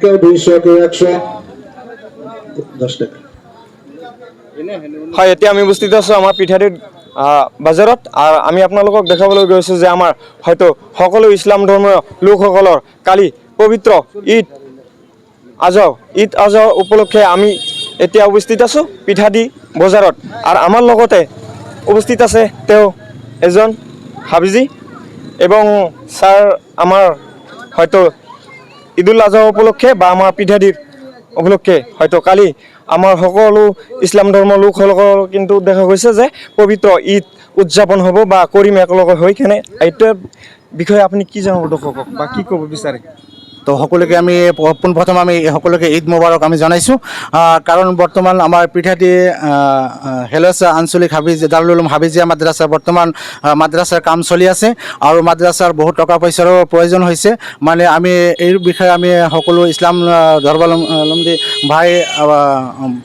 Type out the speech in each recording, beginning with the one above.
কেউ 200 কেউ 100 10 টাকা। হয়, এতিয়া আমি উপস্থিত আছোঁ আমাৰ পিঠাটিৰ বজাৰত। আৰু আমি আপোনালোকক দেখাবলৈ গৈছোঁ যে আমাৰ হয়তো সকলো ইছলাম ধৰ্মীয় লোকসকলৰ কালি পবিত্ৰ ঈদ আজহা উপলক্ষে আমি এতিয়া উপস্থিত আছোঁ পিঠাদি বজাৰত। আৰু আমাৰ লগতে উপস্থিত আছে তেওঁ এজন হাফিজি এবং স্যার আমার হয়তো ঈদুল আজহা উপলক্ষে বা আমাৰ পিঠাদিৰ উপলক্ষে হয়তো কালি আমাৰ সকলো ইছলাম ধৰ্মৰ লোকসকলৰ কিন্তু দেখা গৈছে যে পবিত্ৰ ঈদ উদযাপন হ'ব বা কৰিম একেলগে হৈ কেনে। এইটোৰ বিষয়ে আপুনি কি জানিব দৰ্শকক বা কি ক'ব বিচাৰে? তো সকলোকে আমি পোনপ্ৰথমে আমি সকলোকে ঈদ মোবাৰক আমি জনাইছোঁ। কাৰণ বৰ্তমান আমাৰ পিঠাটি হেলেচা আঞ্চলিক দাৰুল উলুম হাফিজিয়া মাদ্ৰাছা বৰ্তমান মাদ্ৰাছাৰ কাম চলি আছে আৰু মাদ্ৰাছাৰ বহুত টকা পইচাৰো প্ৰয়োজন হৈছে। মানে আমি এই বিষয়ে আমি সকলো ইছলাম ধৰ্মাৱলম্বী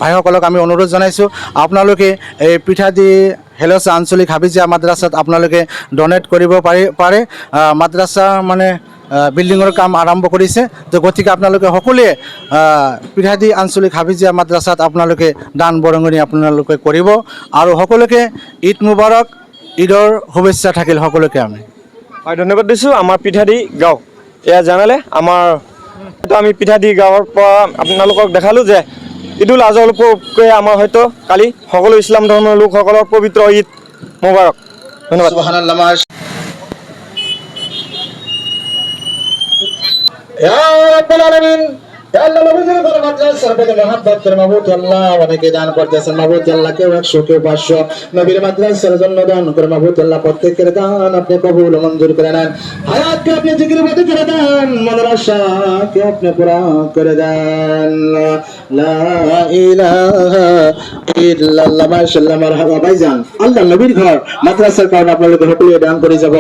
ভাইসকলক আমি অনুৰোধ জনাইছোঁ, আপোনালোকে এই পিঠাদি হেলেচা আঞ্চলিক হাফিজিয়া মাদ্ৰাছাত আপোনালোকে ডনেট কৰিব পাৰে। মাদ্ৰাছা মানে বিল্ডিঙৰ কাম আৰম্ভ কৰিছে, তো গতিকে আপোনালোকে সকলোৱে পিঠাদি আঞ্চলিক হাফিজিয়া মাদ্ৰাছাত আপোনালোকে দান বৰঙণি আপোনালোকে কৰিব। আৰু সকলোকে ঈদ মুবাৰক, ঈদৰ শুভেচ্ছা থাকিল সকলোকে। আমি হয়, ধন্যবাদ দিছোঁ আমাৰ পিঠাদি গাঁও এয়া জানালে আমাৰ আমি পিঠাদি গাঁৱৰ পৰা আপোনালোকক দেখালোঁ যে ঈদুল আজহা উপলক্ষে আমাৰ হয়তো কালি সকলো ইছলাম ধৰ্মৰ লোকসকলৰ পবিত্ৰ ঈদ মুবাৰক। ধন্যবাদ। অনেকে দান করতেছেন মাহবুব আল্লাহ, কেউ 100 কেউ 500 নবীর মাদ্রাসার জন্য দান করে মাহবুব আল্লাহ প্রত্যেকের দান আপনি কবুল মঞ্জুর করে নেন। হায়াতকে আপনি জিকির মধ্যে করে দেন, মাদ্রাসাকে আপনি পুরা করে দেন। লা ইলাহা ইল্লাল্লাহ। মাশাআল্লাহ, মারহাবা ভাইজান। আল্লাহ নবীর ঘর মাদ্রাসার কারণে আপনাদের সকলে দান করে যাব,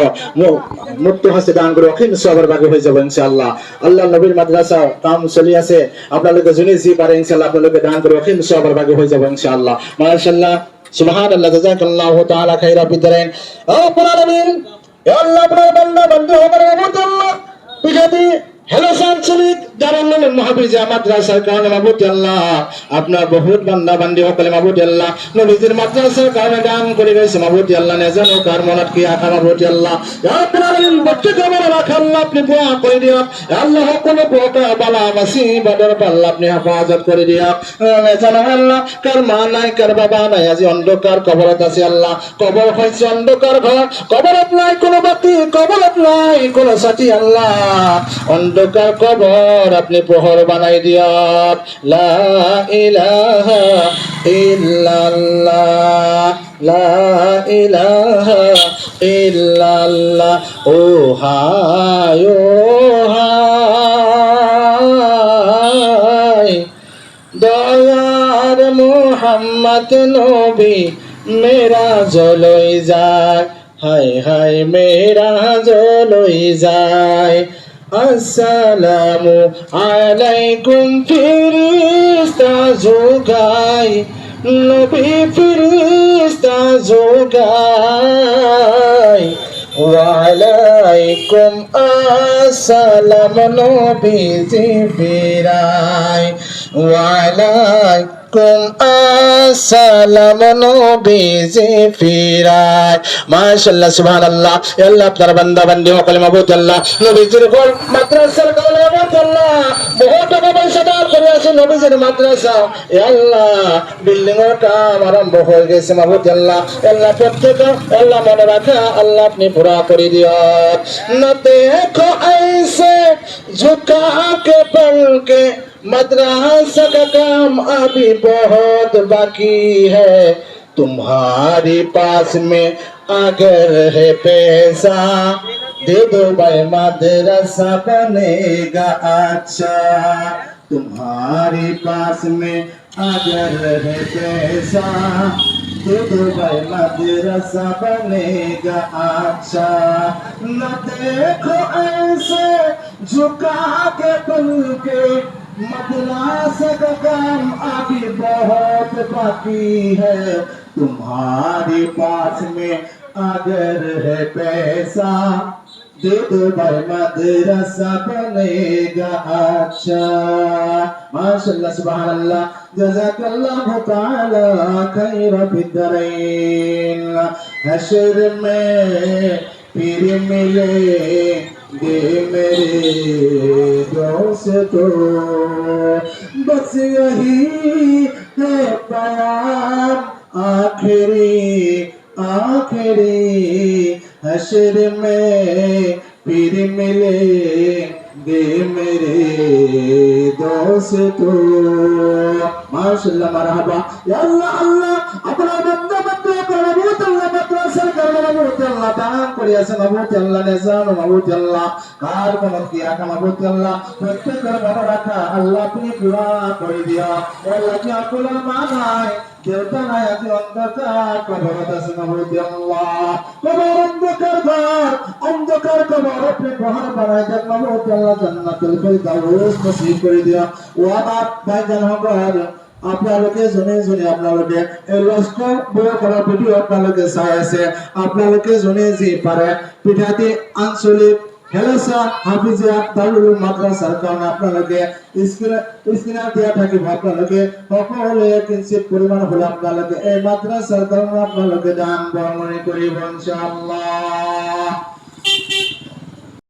মুক্ত হাসে দান করে অখিল সবার ভাগে হয়ে যাব ইনশাআল্লাহ। আল্লাহ নবীর মাদ্রাসা কাম চলি আছে, আপনাদের জন্য জি পারে ইনশাআল্লাহ আপনাদের দান করে অখিল সবার ভাগে হয়ে যাব ইনশাআল্লাহ। মাশাআল্লাহ, সুবহানাল্লাহ, জাযাকাল্লাহু তাআলা খাইরা বিদারাইন। ও আমিন। ইয়া আল্লাহ, আপনার বান্দা বন্ধু হবে আল্লাহ পিছাতি হ্যালো আঞ্চলিক দারুল উলুম হাফিজিয়া মাদ্রাসার কারণে মাহবুব আল্লাহ আপনার বহুত বান্দা বান্দি সকলে মাহবুব আল্লাহ নবীজির মাদ্রাসার কারণে দান করে গেছে মাহবুব আল্লাহ। নে জানো কার মনত কি আশা মাহবুব আল্লাহ। ইয়া আল্লাহ, প্রত্যেক আমার রাখা আল্লাহ আপনি দোয়া করে দিও। আল্লাহ কোনো প্রকার বালা মুসিবতের পাল্লা আপনি হেফাজত করে দিও। নে জানো আল্লাহ কার মা নাই কার বাবা নাই, আজ অন্ধকার কবরত আছে আল্লাহ। কবর হইছে অন্ধকার ঘর, কবরত নাই কোনো বাতি, কবরত নাই কোনো সাথী আল্লাহ। অন্ধকার কবর আপনি প্রহর বানাই দিও। লা ইলাহা ইল্লাল্লাহ, লা ইলাহা ইল্লাল্লাহ। ও হায় ও হায় দয়ার মুহাম্মদ নবী মেরা জলই যায়, হায় হায় মেরা জলই যায়। আসসালামু আলাইকুম ফিরিস্তা জোগাই, নবী ফিরিস্তা জোগাই। ওয়ালাইকুম আসসালাম নবীজি ফিরাই, ওয়ালাইকুম আসসালাম নবীজি ফিরাই। মাশাআল্লাহ, সুবহানাল্লাহ। আল্লাহ আপনার বান্দা বান্দি সকলে মাহবুব আল্লাহ নবীজির ঘর মাদ্রাসার কারণে মাহবুব আল্লাহ বহুত টাকা পয়সা দান করে আছে নবীজির মাদ্রাসা। আল্লাহ বিল্ডিং এর কাম আরম্ভ হয়ে গেছে মাহবুব আল্লাহ। আল্লাহ প্রত্যেক আল্লাহ মনে রাখা আল্লাহ আপনি পুরা করে দিও। না দেখো ऐसे झुका के पल के मदरसा का काम अभी बहुत बाकी है, तुम्हारे पास में अगर है पैसा दे दो भाई मदरसा बनेगा अच्छा। तुम्हारे पास में अगर है पैसा दे दो भाई मदरसा बनेगा अच्छा। न देखो ऐसे झुका के पल के मदरसा का काम अभी बहुत बाकी है, तुम्हारे पास में अगर है पैसा दे दो भाई मदरसा बनेगा अच्छा माशाल्लाह सुभान अल्लाह जज़ाकल्लाहु ताला खैर बिदरैन हशर में फिर मिलेंगे मेरे दोस्तों बस यही है प्यार आखिरी आखिरी हशर में फिर मिलेंगे मेरे दोस्तों माशाल्लाह मरहबा या अल्लाह अल्लाह अपना बंदा बंदे को नबूत अल्लाह मद्रासा कर नबूत अल्लाह दान করিয়াছে নবুত আল্লাহ নেজান নবুত আল্লাহ কার কোন কি আকা নবুত আল্লাহ প্রত্যেকের মনে রাখা আল্লাহ তুমি পুরা করে দিও আল্লাহ কি আকলের মানায় দেবতা নাই আজ অন্ধকার কবরত আছে নবুত আল্লাহ কবর অন্ধকার কবর আপনি বহর বানায় দেন নবুত আল্লাহ জান্নাতুল ফিরদাউস নসিব করে দিও ও আমার ভাইজান হগর আপনালোকে জনে জনে আপনালোকে এই লস্ক বড় করা ভিডিও আপনালোকে চাই আছে আপনালোকে জনে যে পারে পিঠাতে আঞ্চলিক হেলাসা হাফিজিয়া দারুল মাদ্রাসার কারণে আপনালোকে স্ক্রিনে দেয়া থাকিব আপনালোকে সকলে কিঞ্চিত পরিমাণ হলে আপনালোকে এই মাদ্রাসার কারণে আপনালোকে দান বর্ণনা করিব ইনশাআল্লাহ